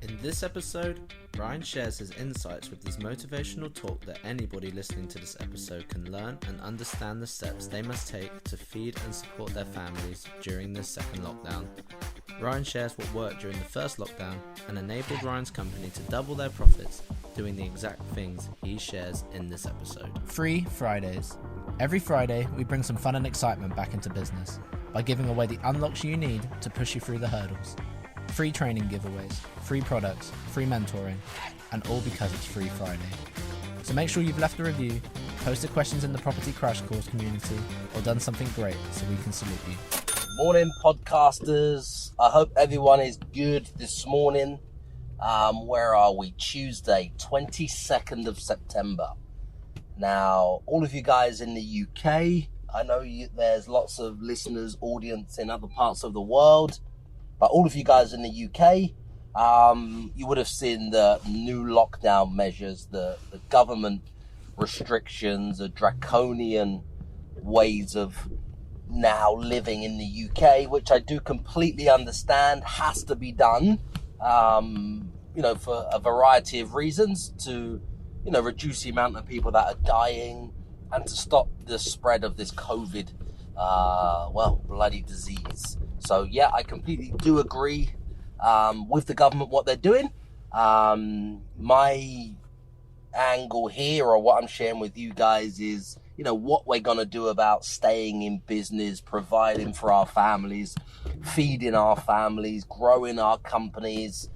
In this episode, Ryan shares his insights with his motivational talk that anybody listening to this episode can learn and understand the steps they must take to feed and support their families during this second lockdown. Ryan shares what worked during the first lockdown and enabled Ryan's company to double their profits, doing the exact things he shares in this episode. Free Fridays. Every Friday, we bring some fun and excitement back into business by giving away the unlocks you need to push you through the hurdles. Free training giveaways, free products, free mentoring, and all because it's Free Friday. So make sure you've left a review, posted questions in the Property Crash Course community, or done something great so we can salute you. Morning, podcasters. I hope everyone is good this morning. Where are we? Tuesday, 22nd of September. Now, all of you guys in the UK, I know there's lots of listeners, audience in other parts of the world, but all of you guys in the UK, you would have seen the new lockdown measures, the government restrictions, the draconian ways of now living in the UK, which I do completely understand has to be done, for a variety of reasons to, reduce the amount of people that are dying and to stop the spread of this COVID, bloody disease. So yeah, I completely do agree with the government, what they're doing. My angle here, or what I'm sharing with you guys, is what we're going to do about staying in business, providing for our families, feeding our families, growing our companies,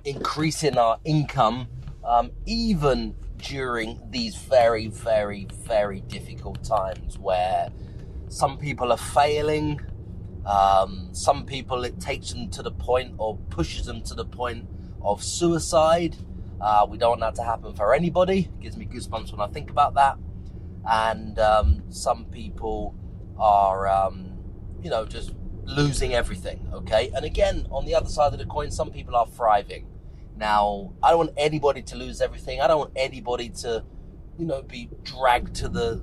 increasing our income, even during these very, very, very difficult times where some people are failing. Some people, it takes them to the point or pushes them to the point of suicide. We don't want that to happen for anybody. It gives me goosebumps when I think about that. And some people are, just losing everything, okay? And again, on the other side of the coin, some people are thriving. Now, I don't want anybody to lose everything. I don't want anybody to, be dragged to the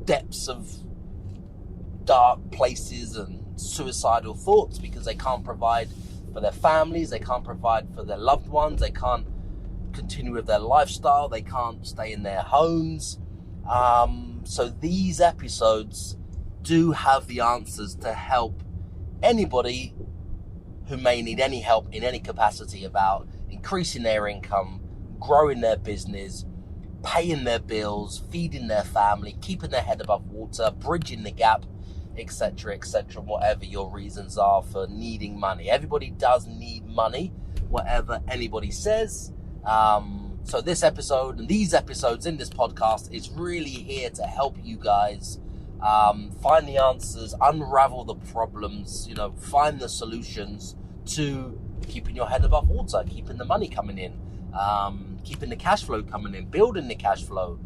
depths of dark places and suicidal thoughts because they can't provide for their families, they can't provide for their loved ones, they can't continue with their lifestyle, they can't stay in their homes. So these episodes do have the answers to help anybody who may need any help in any capacity about increasing their income, growing their business, paying their bills, feeding their family, keeping their head above water, bridging the gap, etc., whatever your reasons are for needing money. Everybody does need money, whatever anybody says. So this episode and these episodes in this podcast is really here to help you guys find the answers, unravel the problems, find the solutions to keeping your head above water, keeping the money coming in, keeping the cash flow coming in, building the cash flow,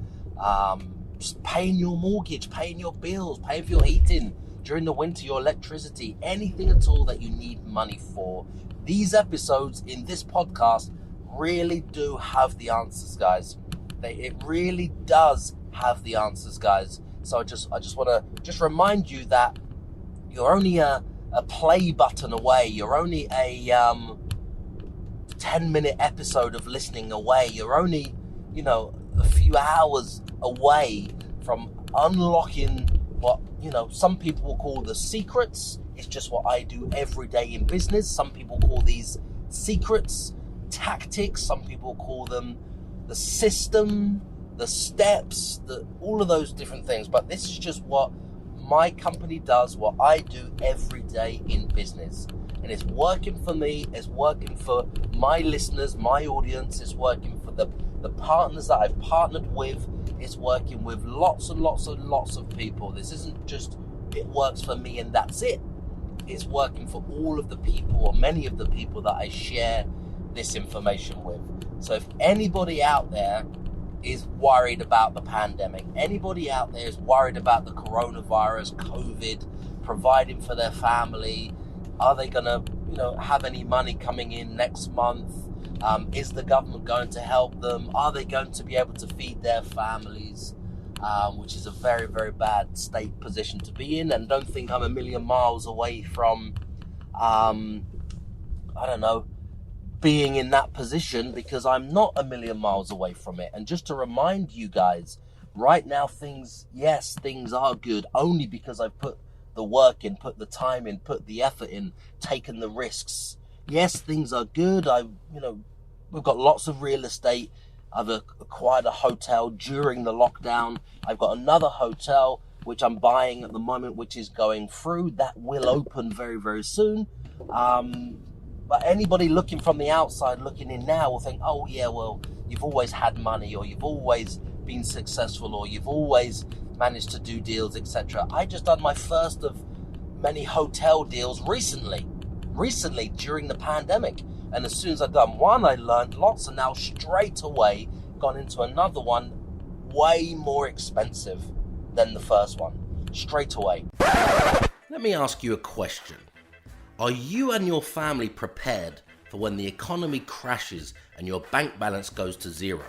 just paying your mortgage, paying your bills, paying for your heating during the winter, your electricity, anything at all that you need money for. These episodes in this podcast really do have the answers, guys. It really does have the answers, guys. So I just want to remind you that you're only a play button away. You're only a 10-minute episode of listening away. You're only, a few hours away from unlocking what, some people will call the secrets. It's just what I do every day in business. Some people call these secrets, tactics. Some people call them the system, the steps, all of those different things. But this is just what my company does, what I do every day in business. And it's working for me, it's working for my listeners, my audience, it's working for the partners that I've partnered with, it's working with lots and lots and lots of people. This isn't just, it works for me and that's it. It's working for all of the people, or many of the people that I share this information with. So if anybody out there is worried about the pandemic, anybody out there is worried about the coronavirus, COVID, providing for their family, are they going to, have any money coming in next month? Is the government going to help them? Are they going to be able to feed their families? Which is a very, very bad state position to be in. And don't think I'm a million miles away from, being in that position because I'm not a million miles away from it. And just to remind you guys, right now things are good only because I've put the work in, put the time in, put the effort in, taken the risks. Yes, things are good. We've got lots of real estate. I've acquired a hotel during the lockdown. I've got another hotel which I'm buying at the moment, which is going through. That will open very, very soon. But anybody looking from the outside, looking in now, will think, oh yeah, well, you've always had money, or you've always been successful, or you've always managed to do deals, etc. I just done my first of many hotel deals recently during the pandemic. And as soon as I've done one, I learned lots, and now straight away gone into another one way more expensive than the first one. Straight away. Let me ask you a question. Are you and your family prepared for when the economy crashes and your bank balance goes to zero?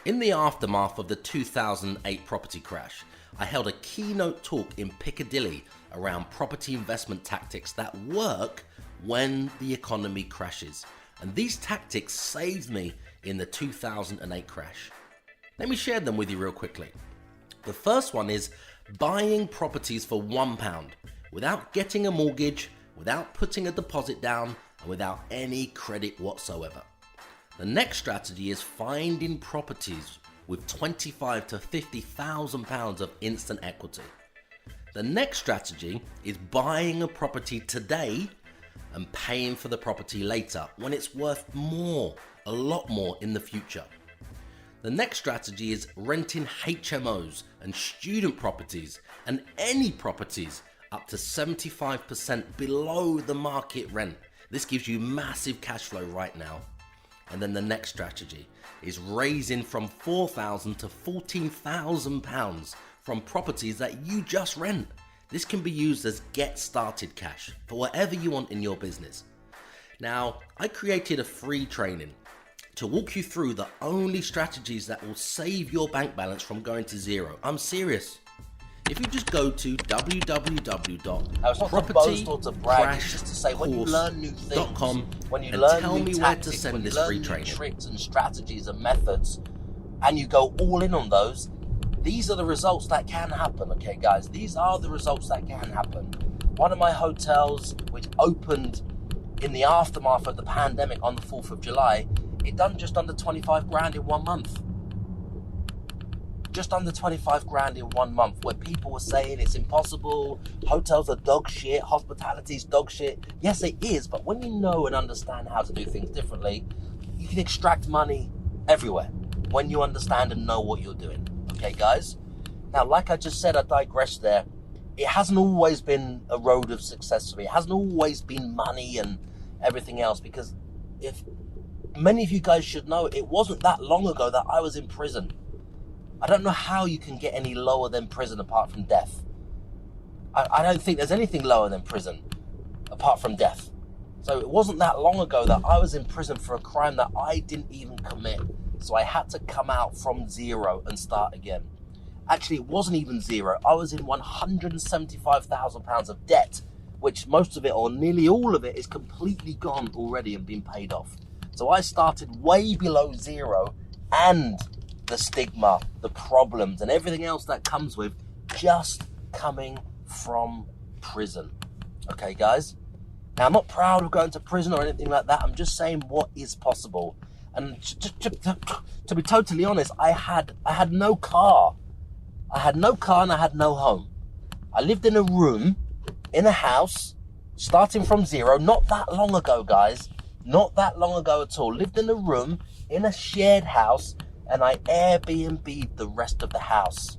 In the aftermath of the 2008 property crash, I held a keynote talk in Piccadilly around property investment tactics that work when the economy crashes. And these tactics saved me in the 2008 crash. Let me share them with you real quickly. The first one is buying properties for £1 without getting a mortgage, without putting a deposit down, and without any credit whatsoever. The next strategy is finding properties with £25,000 to £50,000 of instant equity. The next strategy is buying a property today and paying for the property later when it's worth more, a lot more in the future. The next strategy is renting HMOs and student properties and any properties up to 75% below the market rent. This gives you massive cash flow right now. And then the next strategy is raising from £4,000 to £14,000 from properties that you just rent. This can be used as get started cash for whatever you want in your business. Now, I created a free training to walk you through the only strategies that will save your bank balance from going to zero. I'm serious. If you just go to www.propertycrashcourse.com and tell me where to send this free training. Tricks and strategies and methods, and you go all in on those, these are the results that can happen, okay guys? These are the results that can happen. One of my hotels, which opened in the aftermath of the pandemic on the 4th of July, it done just under 25 grand in 1 month. Just under 25 grand in 1 month, where people were saying it's impossible, hotels are dog shit, hospitality's dog shit. Yes, it is, but when you know and understand how to do things differently, you can extract money everywhere when you understand and know what you're doing. Okay, guys? Now, like I just said, I digressed there. It hasn't always been a road of success for me. It hasn't always been money and everything else, because if many of you guys should know, it wasn't that long ago that I was in prison. I don't know how you can get any lower than prison apart from death. I don't think there's anything lower than prison apart from death. So it wasn't that long ago that I was in prison for a crime that I didn't even commit. So I had to come out from zero and start again. Actually, it wasn't even zero. I was in £175,000 of debt, which most of it, or nearly all of it, is completely gone already and been paid off. So I started way below zero, and the stigma, the problems, and everything else that comes with just coming from prison. Okay, guys? Now, I'm not proud of going to prison or anything like that. I'm just saying what is possible. And to be totally honest, I had no car. I had no car and I had no home. I lived in a room, in a house, starting from zero, not that long ago, guys. Not that long ago at all. Lived in a room, in a shared house, and I Airbnb'd the rest of the house.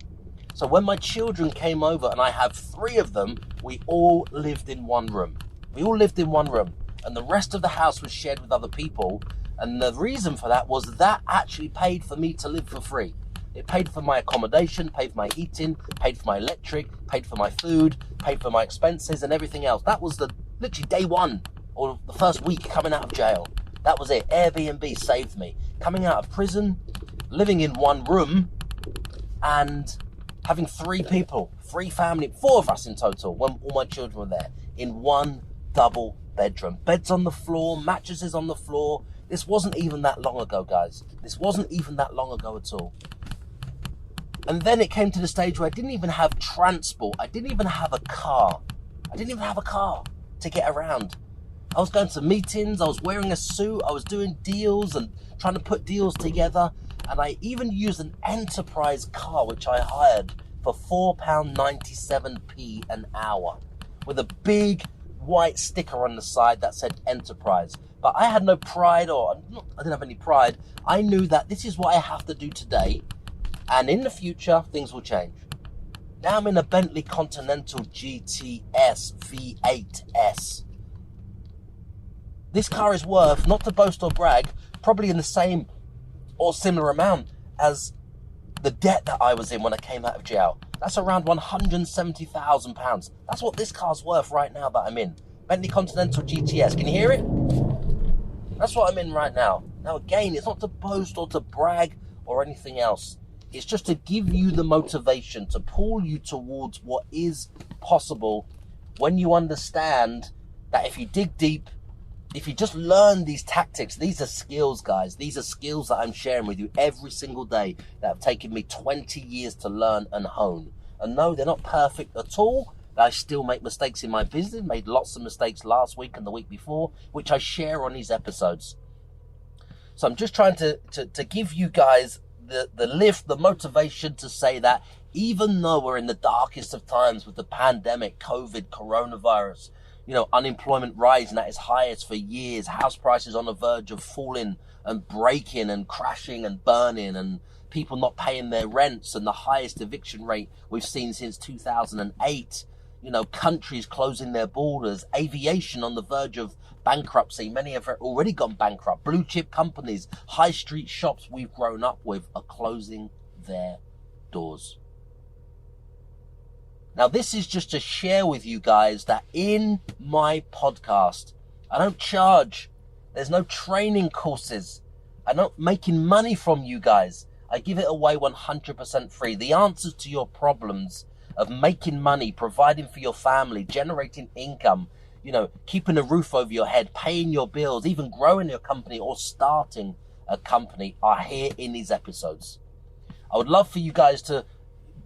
So when my children came over, and I have 3 of them, we all lived in one room. We all lived in one room, and the rest of the house was shared with other people. And the reason for that was that actually paid for me to live for free. It paid for my accommodation, paid for my eating, paid for my electric, paid for my food, paid for my expenses and everything else. That was literally day one, or the first week coming out of jail. That was it. Airbnb saved me. Coming out of prison, living in one room, and having 3 people, 3 family, 4 of us in total, when all my children were there, in one double bedroom. Beds on the floor, mattresses on the floor. This wasn't even that long ago, guys. This wasn't even that long ago at all. And then it came to the stage where I didn't even have transport. I didn't even have a car. I didn't even have a car to get around. I was going to meetings, I was wearing a suit, I was doing deals and trying to put deals together. And I even used an enterprise car, which I hired for £4.97p an hour, with a big white sticker on the side that said enterprise. But I had no pride, I didn't have any pride. I knew that this is what I have to do today, and in the future, things will change. Now I'm in a Bentley Continental GTS V8S. This car is worth, not to boast or brag, probably in the same or similar amount as the debt that I was in when I came out of jail. That's around £170,000. That's what this car's worth right now that I'm in. Bentley Continental GTS. Can you hear it? That's what I'm in right now. Now again, it's not to boast or to brag or anything else. It's just to give you the motivation, to pull you towards what is possible when you understand that if you dig deep, if you just learn these tactics, these are skills, guys. These are skills that I'm sharing with you every single day that have taken me 20 years to learn and hone. And no, they're not perfect at all. I still make mistakes in my business, made lots of mistakes last week and the week before, which I share on these episodes. So I'm just trying to give you guys the lift, the motivation to say that even though we're in the darkest of times with the pandemic, COVID, coronavirus, unemployment rising at its highest for years, house prices on the verge of falling and breaking and crashing and burning, and people not paying their rents, and the highest eviction rate we've seen since 2008. Countries closing their borders, aviation on the verge of bankruptcy. Many have already gone bankrupt. Blue chip companies, high street shops we've grown up with are closing their doors. Now, this is just to share with you guys that in my podcast, I don't charge. There's no training courses. I'm not making money from you guys. I give it away 100% free. The answers to your problems of making money, providing for your family, generating income, keeping a roof over your head, paying your bills, even growing your company or starting a company are here in these episodes. I would love for you guys to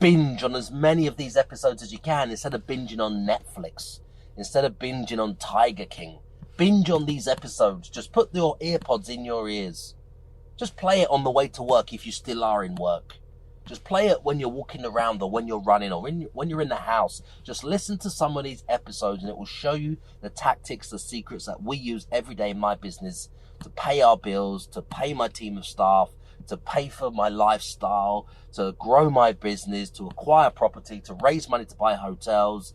binge on as many of these episodes as you can instead of binging on Netflix, instead of binging on Tiger King. Binge on these episodes. Just put your earpods in your ears. Just play it on the way to work if you still are in work. Just play it when you're walking around or when you're running or when you're in the house. Just listen to some of these episodes and it will show you the tactics, the secrets that we use every day in my business to pay our bills, to pay my team of staff, to pay for my lifestyle, to grow my business, to acquire property, to raise money to buy hotels,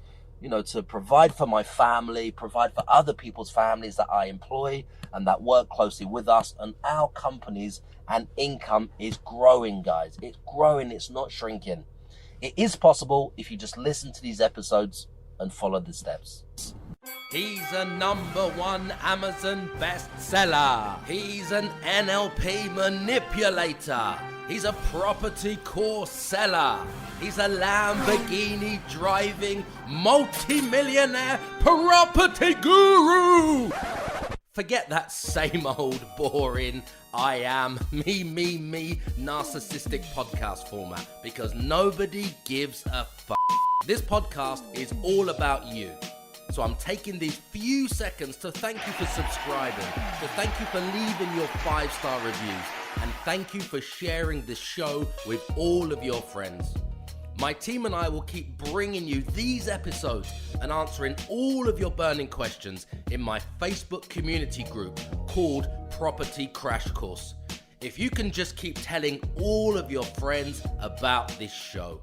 to provide for my family, provide for other people's families that I employ and that work closely with us. And our companies and income is growing, guys. It's growing. It's not shrinking. It is possible if you just listen to these episodes and follow the steps. He's a #1 Amazon bestseller. He's an NLP manipulator. He's a property course seller. He's a Lamborghini driving multi-millionaire property guru. Forget that same old boring I am me narcissistic podcast format, because nobody gives a f***. This podcast is all about you. So I'm taking these few seconds to thank you for subscribing, to thank you for leaving your 5-star reviews, and thank you for sharing this show with all of your friends. My team and I will keep bringing you these episodes and answering all of your burning questions in my Facebook community group called Property Crash Course. If you can just keep telling all of your friends about this show.